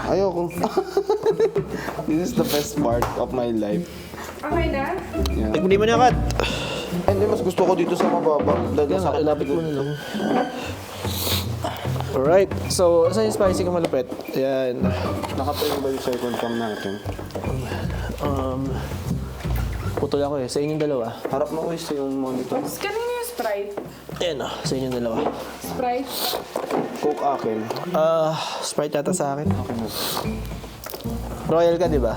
Ayoko. This is the best part of my life. Okay na? Yeah. Hindi mo na kat. Hindi, mas gusto ko dito sa mababa. Dahil Kaya nga, masakit. ilapit mo na lang. Alright, so saan yung spicy ka malupit? Ayan. Nakapain ba yung second cam natin? Putol ako eh, sa inyong dalawa. Harap mo guys yung monitor. Scanin mo yung Sprite. Ayan o, sa inyong dalawa. Sprite. Coke akin. Sprite yata sa akin. Royal ka, di ba?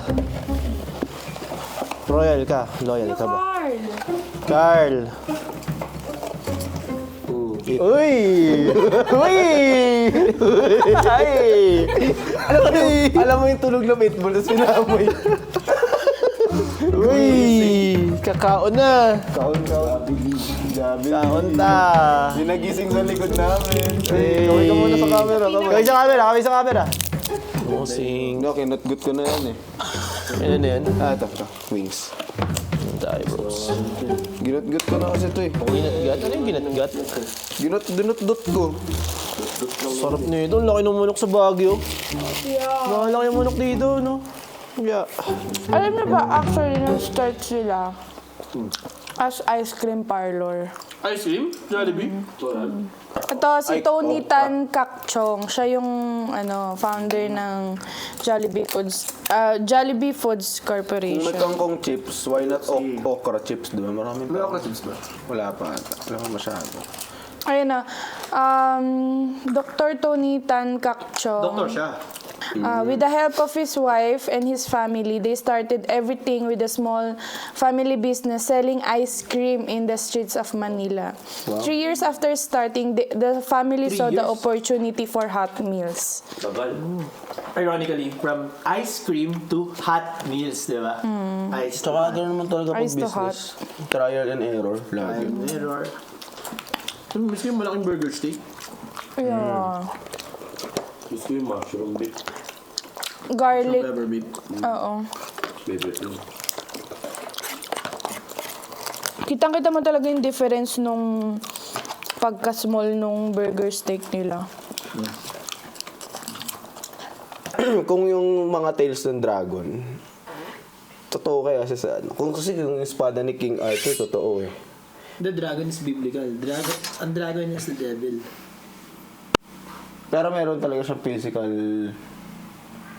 Royal ka, loyal ka ba? Carl. Carl! Uy! Uy! Ay! Alam mo yung tunog na pitbull na sinamoy. Uy! Kakaon na! Kaon. Gabi. Kaon ta! Dinagising sa likod namin. Hey. Kaway ka muna sa camera. Kami sa camera, kami sa camera! Musing. No, kinatgut ko na yan eh. Ano na yan? Ito. Wings. Tayo, bros. Ginatgut ko na kasi ito eh. Ginatgat? Ano yung ginatgat? Dinut-dot ko. Sarap nito. Ang laki ng manok sa Baguio. Yeah. Malaki yung manok dito, no? Yeah. Alam niyo ba, actually, nag-start sila as ice cream parlor. Ice cream? Jollibee? Ito, si Tony Tan Kak-chong. Siya yung founder ng Jollibee Foods Kung Corporation. nagkangkong chips, why not okra chips, di ba? Marami pa. May okra chips ba? Wala pa ata. Wala pa masyado. Ayun na. Dr. Tony Tan Kak-chong. Doktor siya. With the help of his wife and his family, they started everything with a small family business selling ice cream in the streets of Manila. Wow. 3 years after starting, the family saw the opportunity for hot meals. Ironically, from ice cream to hot meals, di ba? Ice to Tsaka doon naman talaga pag Ice to business. Trial and error. Lagi. error. Miss ko yung malaking burger steak. Yeah. Gusto yung mushroom beef. Garlic. Pepper beef. Oo. Favorite yun. Kitang-kita mo talaga yung difference nung pagka-small nung burger steak nila. Kung yung mga Tales ng Dragon, totoo kaya sa ano? Kung kasi yung espada ni King Arthur, totoo eh. The dragon is biblical. Ang dragon is the devil. Pero meron talaga siyang physical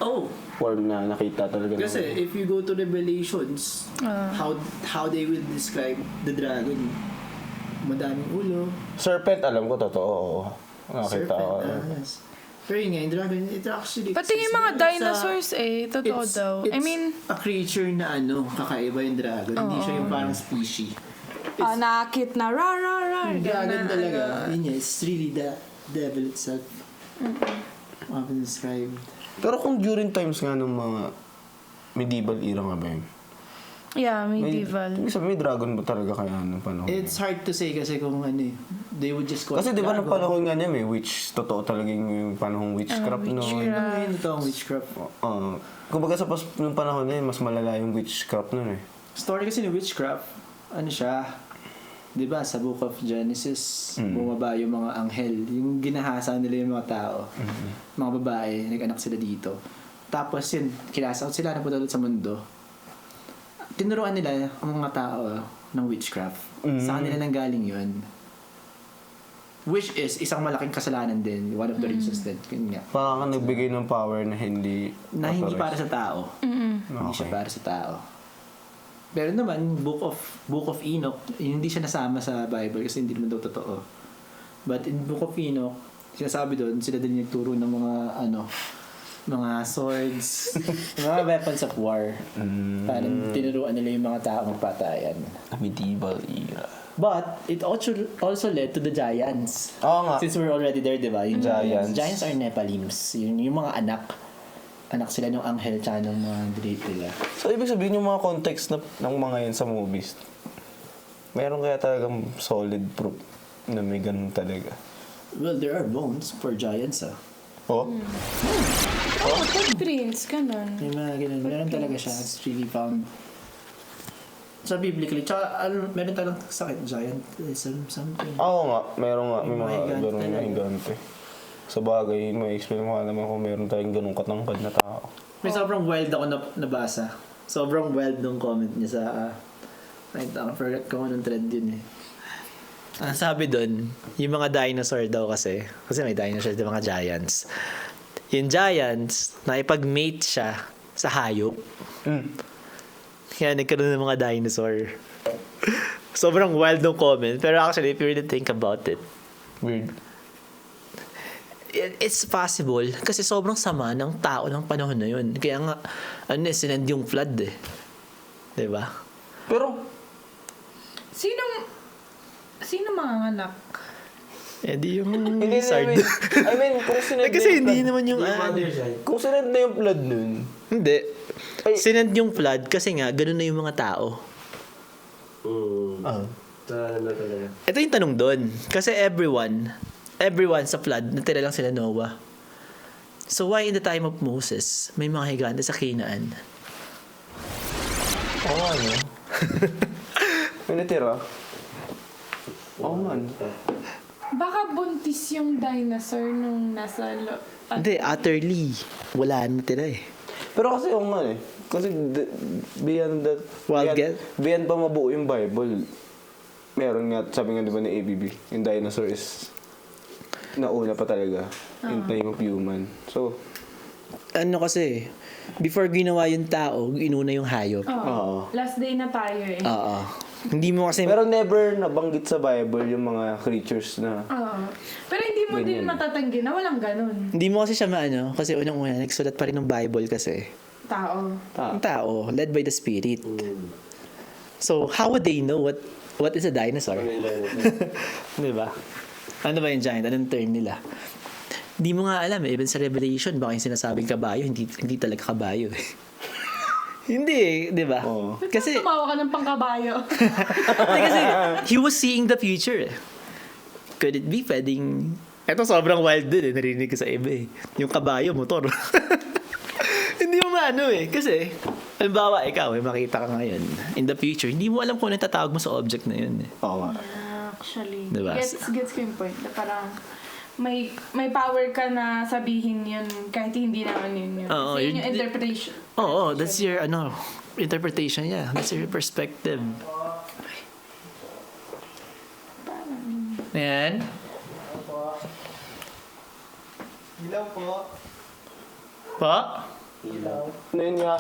Oh, form na nakita talaga. kasi if you go to Revelations, how they will describe the dragon. Madaming ulo, Serpent, alam ko, totoo. Oo. Nakita serpent. ko. Yes. Pero yun nga, yung dragon, it actually Pati yung mga dinosaurs totoo daw. I mean, a creature na kakaiba yung dragon. Hindi siya yung parang species. nakit na ra. Yung dragon talaga, yun nga, it's really the devil itself. Often described. Pero kung during times nga ng mga medieval era nga ba yun? Yeah, medieval. Ibig sabihin, may dragon ba talaga kaya nung panahon? It's hard to say kasi kung they would just call Kasi it di ba nung dragon. panahon nga niya may witch, totoo talaga yung panahong witchcraft noon. Ano nga yun ito ang witchcraft? Kumbaga sa nung panahon na yun, mas malala yung witchcraft noon eh. Story kasi ni witchcraft, siya, di ba sa Book of Genesis, bumaba yung mga anghel, yung ginahasa nila yung mga tao, mga babae, nag-anak sila dito. Tapos yun, kinasakot sila, napunta ulit sa mundo. Tinuruan nila ang mga tao ng witchcraft. Sa kanila nang galing yun. Which is isang malaking kasalanan din. One of the reasons din. Yun nga. Parang nagbigay ng power na hindi... Hindi para sa tao. Hindi siya para sa tao. Pero naman, Book of Enoch, hindi siya nasama sa Bible kasi hindi naman daw totoo. But in Book of Enoch, sinasabi doon, sila din nagturo ng mga swords, mga weapons of war. Parang tinuruan nila yung mga tao magpatayan. Medieval era. But it also led to the giants. Oo nga. Since we're already there, di ba? Yung Giants. Giants are Nephilims. Yung mga anak. Anak sila ng anghel tsaka ng mga delete nila. So, ibig sabihin yung mga context ng mga yun sa movies, meron kaya talagang solid proof na may ganun talaga. Well, there are bones for giants, Oh? Footprints, ganun. May mga ganun. Meron talaga siya. It's really found. Sa biblically. Tsaka, meron talagang sakit. Giant something. Oo nga, meron nga. May mga May ganun higante na talaga. higante. Sa bagay, may explain mo naman kung meron tayong ganung katangkad na tao. May sobrang wild ako nabasa. Sobrang wild nung comment niya sa... I forgot kung anong thread yun eh. Sabi doon, yung mga dinosaur daw kasi may dinosaurs, yung mga giants. Yung giants, naipag-mate siya sa hayop. Kaya nagkaroon ng mga dinosaur. Sobrang wild nung comment. Pero actually, if you really think about it, Weird. it's possible kasi sobrang sama ng tao ng panahon na yun. Kaya nga, sinend yung flood eh. Diba? Pero, Sino mga anak? Eh di yung hindi lizard. naman. I mean, kung sinend Eh, kasi na yung hindi flood- naman yung Kung sinend na yung flood nun, Hindi. Ay. Sinend yung flood kasi nga, ganun na yung mga tao. Talaga. Ito yung tanong doon. Kasi everyone sa flood, natira lang sila Noah. So why in the time of Moses, may mga higante sa Canaan? oo nga, no? May natira. Oo nga, no? Baka buntis yung dinosaur nung nasa Hindi, utterly. Wala na natira eh. Pero kasi oo nga eh. Kasi beyond that, Wild beyond pa mabuo yung Bible, meron nga, sabi nga diba ni ABB, yung dinosaur is nauna pa talaga in time of human. So, Ano kasi, before ginawa yung tao, inuna yung hayop. oo. Last day na tayo eh. Oo. Hindi mo kasi... Pero never nabanggit sa Bible yung mga creatures na Pero hindi mo din matatanggi na walang ganun. Hindi mo kasi siya maano, kasi unang-una, nagsulat pa rin ng Bible kasi. Tao. Ang tao, led by the Spirit. So, how would they know what is a dinosaur? Di ba? Ano ba yung giant? Anong term nila? Hindi mo nga alam eh. Even sa Revelation, baka yung sinasabing kabayo, hindi talaga kabayo eh. Hindi eh, di ba? Oo. Kasi, Tumawa ka ng pangkabayo. kasi he was seeing the future eh. Could it be pwedeng... Ito sobrang wild din eh. Narinig ko sa iba eh. Yung kabayo, motor. Hindi mo maano eh. Kasi, halimbawa ikaw eh, makita ka ngayon. In the future, hindi mo alam kung ano yung tatawag mo sa object na yun eh. oo nga. Actually. Diba? Gets ko yung point. Na parang may power ka na sabihin yun kahit hindi naman yun yun. Oo, Kasi yun yun- yung interpretation. Oo, that's your interpretation yeah. That's your perspective. Ayan. Ilaw po. Pa? Ano yun nga?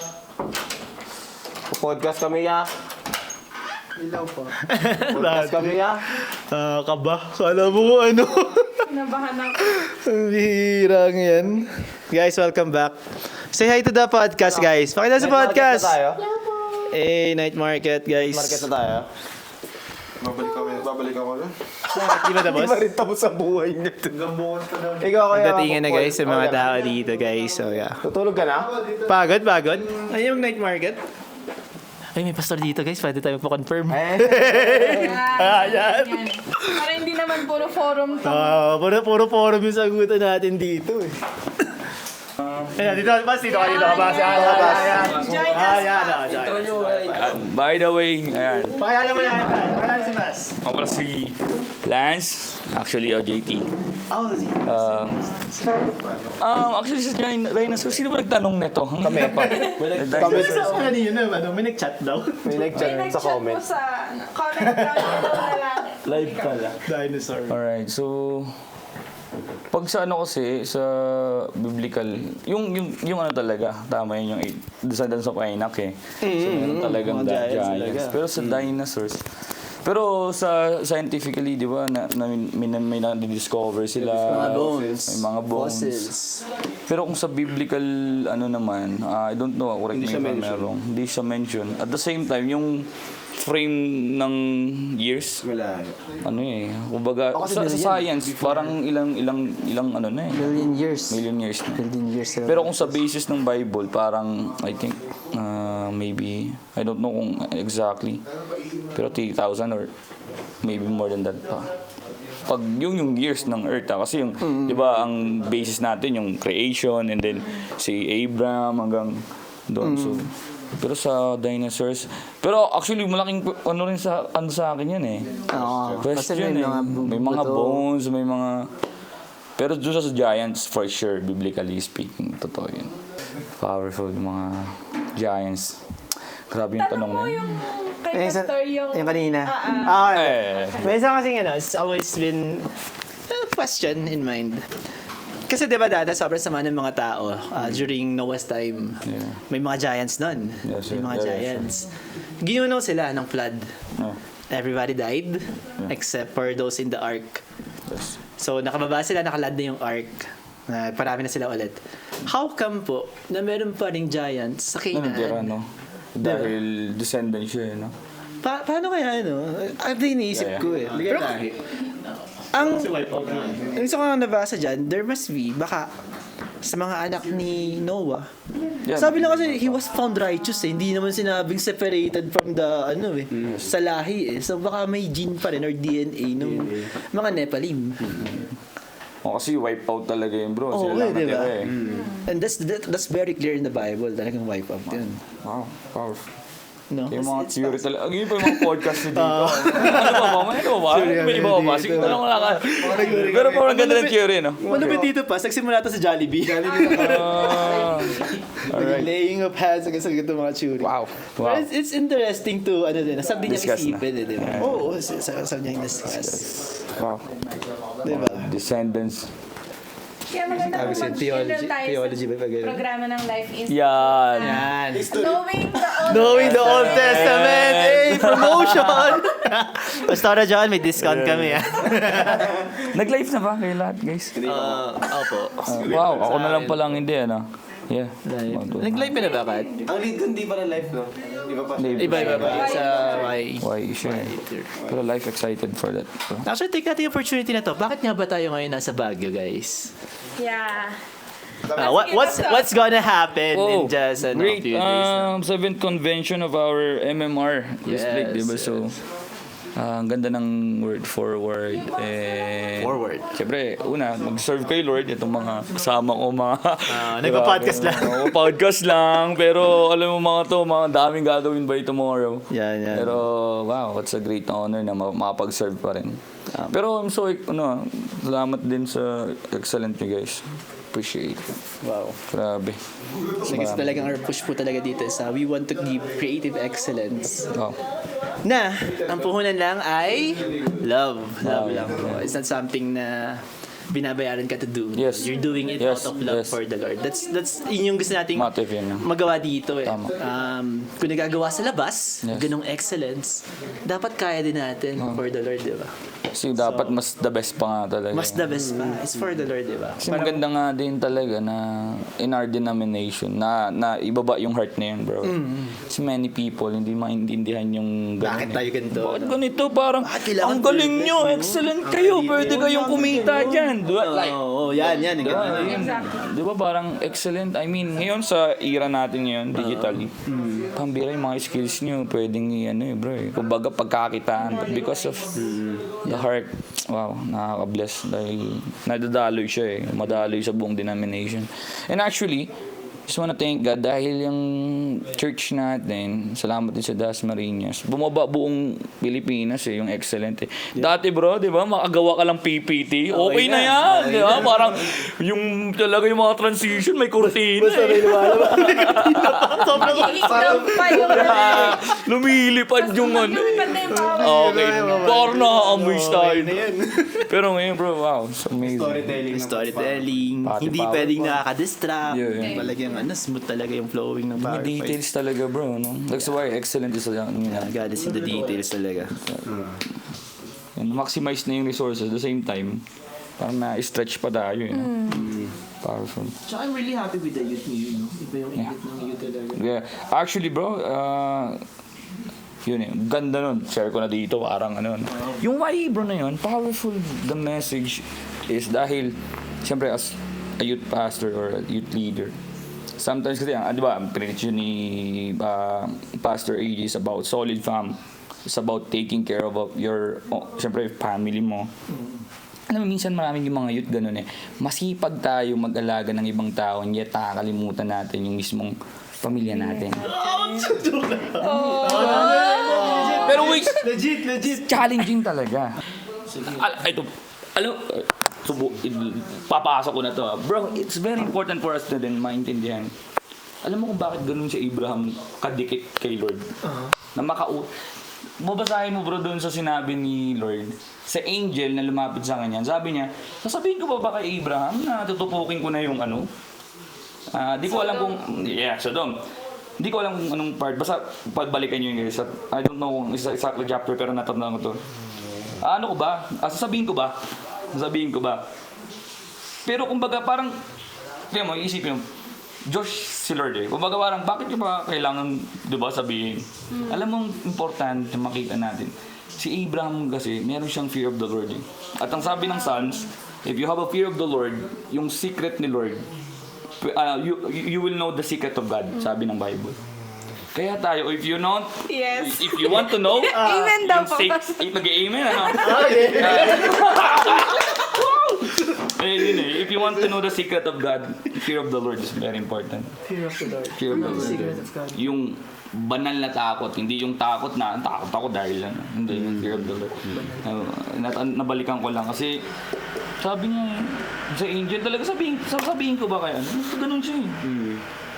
Podcast kami ya. Ilaw po. Podcast kami ya. Kaba. Kala mo ano? Nabahan ako. Ang bihirang yan. Guys, welcome back. Say hi to the podcast, guys. Pakita sa podcast. Market na tayo. Night market, guys. Market na tayo. Babalik ako na. Di ba tapos? Di ba rin tapos sa buhay niya? Gambungan pa daw. Ikaw kaya. Datingan na guys sa mga tao dito, guys. So, yeah. Tutulog ka na? Pagod? Ano yung night market? Ay, may pastor dito, guys. Pwede tayo magpa-confirm. Yan. Yan. Para hindi naman puro forum to. Puro forum yung sagutan natin dito eh. Ayan, dito ka dito. Join us. By the way, ayan. Pakilala mo yan. Pakilala si Mas. Ako pala si Lance. Actually, JT. Actually, sa Dinosaur, sino ba nagtanong nito? Kami pa. Sa kanina naman, may nag-chat daw. May nag-chat May sa nag-chat comment. po sa comment na lang. Live pala. Dinosaur. Alright, so... Pag sa ano kasi, sa biblical, yung ano talaga, tama yun yung descendants of Enoch eh. So, meron talagang mga giants giants. talaga. Pero sa dinosaurs, pero sa scientifically, di ba, may na-discover sila. Mga bones. May mga bones. Fossils. Pero kung sa biblical, ano naman, I don't know, correct me if I'm wrong. Hindi siya mention. At the same time, yung frame ng years, Wala. ano eh, kumbaga, sa science, parang ilang ano na eh. Million years. Million years na. Million years. Pero kung sa basis ng Bible, parang, I think, maybe, I don't know kung exactly, pero 3,000 or maybe more than that pa. Pag yung years ng Earth, kasi yung, di ba, ang basis natin, yung creation, and then si Abraham hanggang doon. So, pero sa dinosaurs, pero actually malaking ano rin sa akin yan eh. Oo. Question Kasi eh. May mga bones, may mga Pero doon sa Giants, for sure, biblically speaking, totoo yun. Powerful yung mga Giants. Grabe yung tanong na yun. Kay Pastor yung... Yung kanina. May isa kasing it's always been a question in mind. Kasi diba dati, sobrang sama ng mga tao during Noah's time. Yeah. May mga giants nun. Yes, sir. May mga Yeah, giants. Ginuno sila ng flood. Oh. Everybody died except for those in the ark. Yes. So nakababa sila, nakalad na yung ark. Parami na sila ulit. How come po na meron pa ring giants sa Natira, Canaan? no? Dahil descendant siya, no? Paano kaya, no? Ang iniisip ko eh. Pero, ang gusto ko lang nabasa dyan, there must be, baka, sa mga anak ni Noah. Yeah. Sabi lang kasi, he was found righteous eh. Hindi naman sinabing separated from the, sa lahi eh. So baka may gene pa rin or DNA ng mga Nephilim. O kasi wipe out talaga yun, bro. Oo, Sila lang diba? natira eh. And that's very clear in the Bible. Talagang wipe out yun. Wow, powerful. No? Yung mga It's theory talaga. Yun pa yung mga podcast na dito. Ano ba? May iba ba? Sige, tanong ko lang. Pero parang ganda ng theory, no? Malapit dito pa, nagsimula to sa Jollibee. Alright. Laying of hands hanggang sa ganito mga theory. Wow. But it's interesting to, sabi niya Discuss na. isipin, di ba? Oo, sabi niya discuss. Wow. Di ba? Descendants. Kaya maganda kung mag-schedule tayo theology ba sa ganun? programa ng Life Institute. Yan. Yan. Knowing the Old Knowing the Old Testament! Hey, promotion! Basta na dyan, may discount kami. Nag-live na ba kayo lahat, guys? Opo. Wow, ako na lang palang hindi, ano? Yeah. Nag-live na ba, Kat? Ang lead ko hindi pa na live, no? Iba pa. Iba ba? Sa Y. Why, sure. Pero life excited for that. So. Actually, take natin yung opportunity na to. Bakit nga ba tayo ngayon nasa Baguio, guys? Yeah. What's gonna happen in just a great. few days? 7th convention of our MMR this Yes, week, diba? yes. So, ang ganda ng word forward. Forward. Siyempre, una, mag-serve kay Lord. Itong mga kasama ko, mga... nagpa-podcast lang. Podcast lang. Pero, alam mo mga to, mga daming gagawin by tomorrow. Yan. Pero, wow, it's a great honor na makapag-serve pa rin. Pero, I'm so, salamat din sa excellent you guys. Appreciate it. Wow. Grabe. Kasi talagang our push po talaga dito sa we want to give creative excellence. Wow. Na, ang puhunan lang ay love. Love lang po. It's not something na binabayaran ka to do. Yes. You're doing it Yes, out of love yes. for the Lord. That's yun yung gusto nating Motive yun. magawa dito eh. Tama. Kung nagagawa sa labas, Yes. ganong excellence, dapat kaya din natin for the Lord, di ba? Kasi dapat mas the best pa nga talaga. Mas the best pa. It's for the Lord, di ba? Kasi maganda nga din talaga na in our denomination na ibaba yung heart na yun, bro. Kasi many people hindi maintindihan yung ganun. Bakit tayo ganito? Bakit ganito? Parang, Bakit kailangan ang galing perfect, nyo, no? excellent kayo, pwede kayong kumita dyan. Like, Oo, yan. di ba parang excellent? I mean, ngayon sa era natin ngayon, digitally, pambira yung mga skills nyo, pwedeng bro. Kumbaga pagkakitaan. But because of the heart, wow, nakaka-bless dahil nadadaloy siya madaloy sa buong denomination. And actually, just wanna thank God dahil yung church natin, salamat din sa Dasmariñas, bumaba buong Pilipinas yung excellent Dati bro, di ba, makagawa ka lang PPT, okay na yan, di ba? Parang yung talaga yung mga transition, may kurtina lumilipad yung okay, parang nakaka-amaze tayo. Pero ngayon bro, wow, it's amazing. Storytelling. Pati Hindi power. pwedeng nakaka-distract. Yeah. Talagang smooth talaga yung flowing ng May PowerPoint. details talaga bro, no? That's why excellent is God is in the details talaga. maximize na yung resources at the same time. Parang na-stretch pa tayo, Powerful. So I'm really happy with the youth niyo, no? Iba yung edit ng youth talaga. Yeah. Actually, bro, yun ganda nun. Share ko na dito, parang Yung YE, bro, na yun, powerful the message is dahil, siyempre, as a youth pastor or a youth leader, sometimes kasi, di ba, ang preach yun ni Pastor AJ is about solid fam. It's about taking care of your, siyempre, family mo. Alam mo, minsan maraming yung mga youth ganun masipag tayo mag-alaga ng ibang tao, yet nakakalimutan natin yung mismong pamilya natin. Pero wait, Legit. challenging talaga. Ito, papasok ko na to. Bro, it's very important for us na din maintindihan. Alam mo kung bakit ganun si Abraham kadikit kay Lord? Na babasahin mo bro doon sa sinabi ni Lord sa angel na lumapit sa kanya. Sabi niya, sasabihin ko ba kay Abraham na tutupukin ko na yung ano? Di ko alam kung Sodom. Di ko alam kung anong part. Basta pagbalikan nyo yun guys. I don't know kung exactly chapter pero natatandaan ko to. Ano ko ba? Sasabihin ko ba? Pero kumbaga parang, kaya mo, iisipin mo, Diyos si Lord eh. Kumbaga parang, bakit nyo ba kailangan, di ba, sabihin? Alam mong importante makita natin. Si Abraham kasi, meron siyang fear of the Lord eh. At ang sabi ng Psalms, if you have a fear of the Lord, yung secret ni Lord, you will know the secret of God, sabi ng Bible. Kaya tayo, if you want to know, Amen daw po. Mag-amen, ano? If you want to know the secret of God, fear of the Lord is very important. Fear of the Lord. Fear of the Lord. Secret of God. Yung banal na takot, hindi yung takot na takot ako dahil ano, hindi yung fear of the Lord. Nabalikan ko lang kasi sabi niya sa angel talaga sabihin ko ba kaya? Ganun siya eh.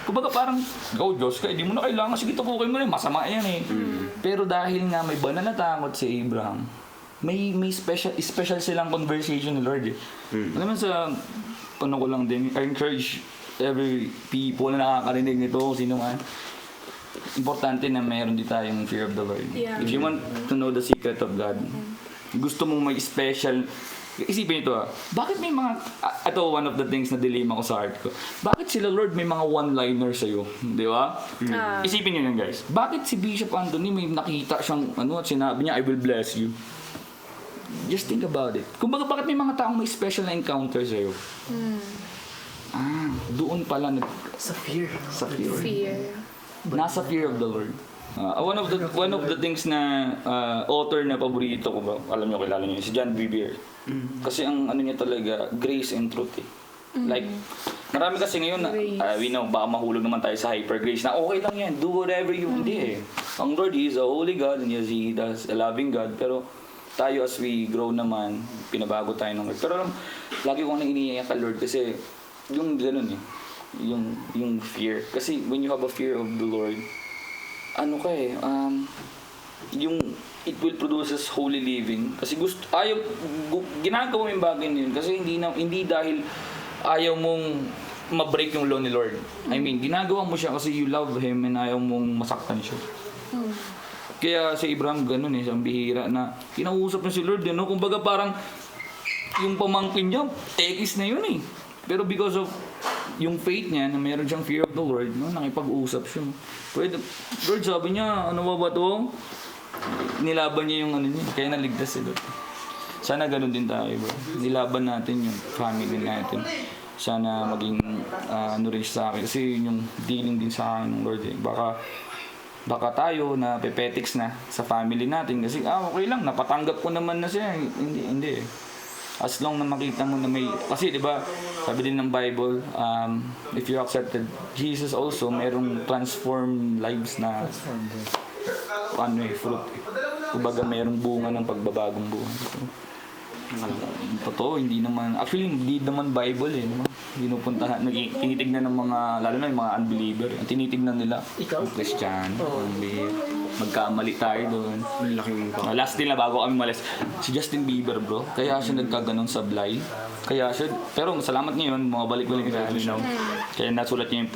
Kumbaga parang, go Diyos ka, hindi mo na kailangan, sige tupukin mo na, masama yan eh. Pero dahil nga may banal na takot si Abraham, may special silang conversation ni Lord eh. Alam mo sa, ano ko lang din, I encourage every people na nakakarinig nito, sino man, importante na mayroon din tayong fear of the Lord. Yeah. If you want to know the secret of God, gusto mong may special, isipin ito bakit may mga, ito one of the things na dilema ko sa heart ko, bakit sila Lord may mga one-liner sa'yo, di ba? Isipin nyo yun guys, bakit si Bishop Anthony may nakita siyang, at sinabi niya, I will bless you. Just think about it. Kumbaga, bakit may mga taong may special na encounter sa'yo? Doon pala Sa fear. Fear. nasa fear of the Lord. One of the things na author na paborito ko ba, alam niyo, kilala niyo, si John Bevere. Kasi ang ano niya talaga, grace and truth eh. Like, marami kasi ngayon, we know, baka mahulog naman tayo sa hyper grace na okay lang yan, do whatever you want. Hindi eh. Ang Lord is a holy God and yes, He is a loving God. Pero tayo as we grow naman, pinabago tayo ng Lord. Pero lagi ko nang iniiyak kay Lord kasi yung ganun eh. Yung fear. Kasi when you have a fear of the Lord, yung it will produces holy living. Kasi ginagawa mo yung bagay na yun kasi hindi dahil ayaw mong ma-break yung law ni Lord. I mean, ginagawa mo siya kasi you love Him and ayaw mong masaktan siya. Kaya si Abraham ganun eh, siyang bihira na kinausap niya si Lord, no? Kumbaga parang yung pamangkin niya, tekis na yun eh. Pero because of yung faith niya na meron siyang fear of the Lord, no, nakipag-usap siya. Pwede, Lord, sabi niya, ano ba to? Nilaban niya yung ano niya, kaya naligtas si Lord. Sana ganun din tayo, bro. Nilaban natin yung family natin. Sana maging rin sa akin. Kasi yung dealing din sa akin ng Lord eh. Baka tayo na pepetics na sa family natin. Kasi okay lang, napatanggap ko naman na siya. Hindi eh. As long na makita mo na may, kasi di ba sabi din ng Bible, if you accepted Jesus also, merong transform lives na fruit. Kumbaga merong bunga ng pagbabagong buhay. Totoo, hindi naman Bible eh, no? Pinupuntahan, tinitignan ng mga, lalo na yung mga unbeliever, tinitignan nila, ang Christian, magkamali tayo doon. Last din na bago kami malis, si Justin Bieber bro, kaya siya nagkaganon sablay, pero salamat ngayon, mabalik-balik na siya, kaya nasulat niya yung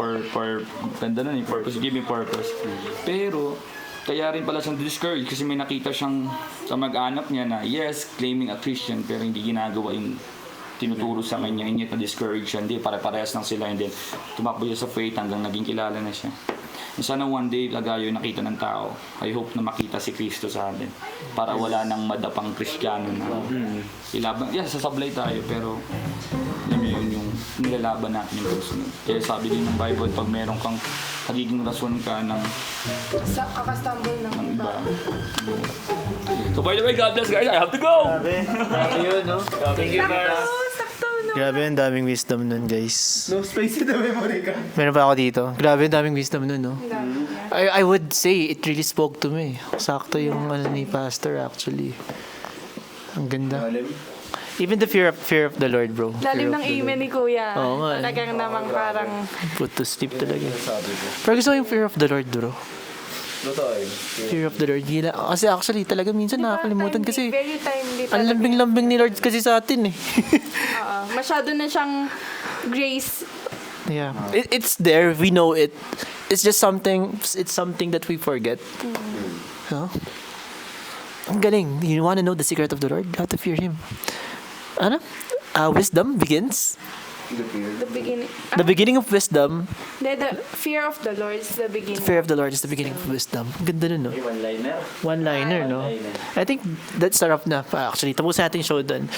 purpose, give me purpose. Pero, kaya rin pala siyang discouraged kasi may nakita siyang sa mag-anak niya na yes, claiming a Christian pero hindi ginagawa yung tinuturo sa kanya, hindi na-discourage siya, hindi, pare-parehas lang sila, and then tumakbo siya sa faith hanggang naging kilala na siya. Sana one day lagayo nakita ng tao, I hope na makita si Kristo sa atin para wala nang madapang Kristiyano na ilaban. Sasablay tayo pero alam mo yun, yung nilalaban natin yung pagsunod. Kaya sabi din ng Bible, pag meron kang nagiging rason ka ng Kakastumble ng iba. So by the way, God bless guys, I have to go! Ayun, no? Thank you, guys. Sakto, no? Grabe, ang daming wisdom nun, guys. No space in the memory ka. Meron pa ako dito. Grabe, ang daming wisdom nun, no? I would say, it really spoke to me. Sakto yung ni Pastor, actually. Ang ganda. Even the fear of the Lord, bro. Lalim Fear ng of the amen ni Kuya. Oo nga eh. Talagang namang parang... Put to sleep talaga. Pero gusto ko yung fear of the Lord, bro. Totoo yun. Fear of the Lord. Gila. Kasi actually, talaga minsan nakakalimutan timely, kasi very timely ang talaga. lambing-lambing ni Lord kasi sa atin eh. Oo. Masyado na siyang grace. Yeah. It's there. We know it. It's just something. It's something that we forget. No? Ang galing. You want to know the secret of the Lord? You have to fear Him. Ano? Wisdom begins. The beginning. The beginning of wisdom. The fear of the Lord is the beginning. Fear of the Lord is the beginning of wisdom. Ang ganda nun, no? One-liner. One-liner, no? I think that's sarap na. Actually, tapos natin yung show dun.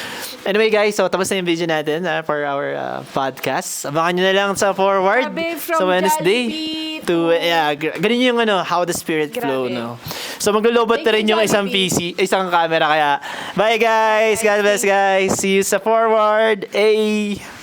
Anyway, guys, so tapos na yung video natin for our podcast. Abangan nyo na lang sa forward. Grabe, from sa Wednesday. Jollibee Ganun yung how the Spirit flow, Grabe. no? So maglulobot na rin Thank you, yung isang Jollibee. isang camera. Kaya, bye guys! God bless guys! See you sa forward! Ay!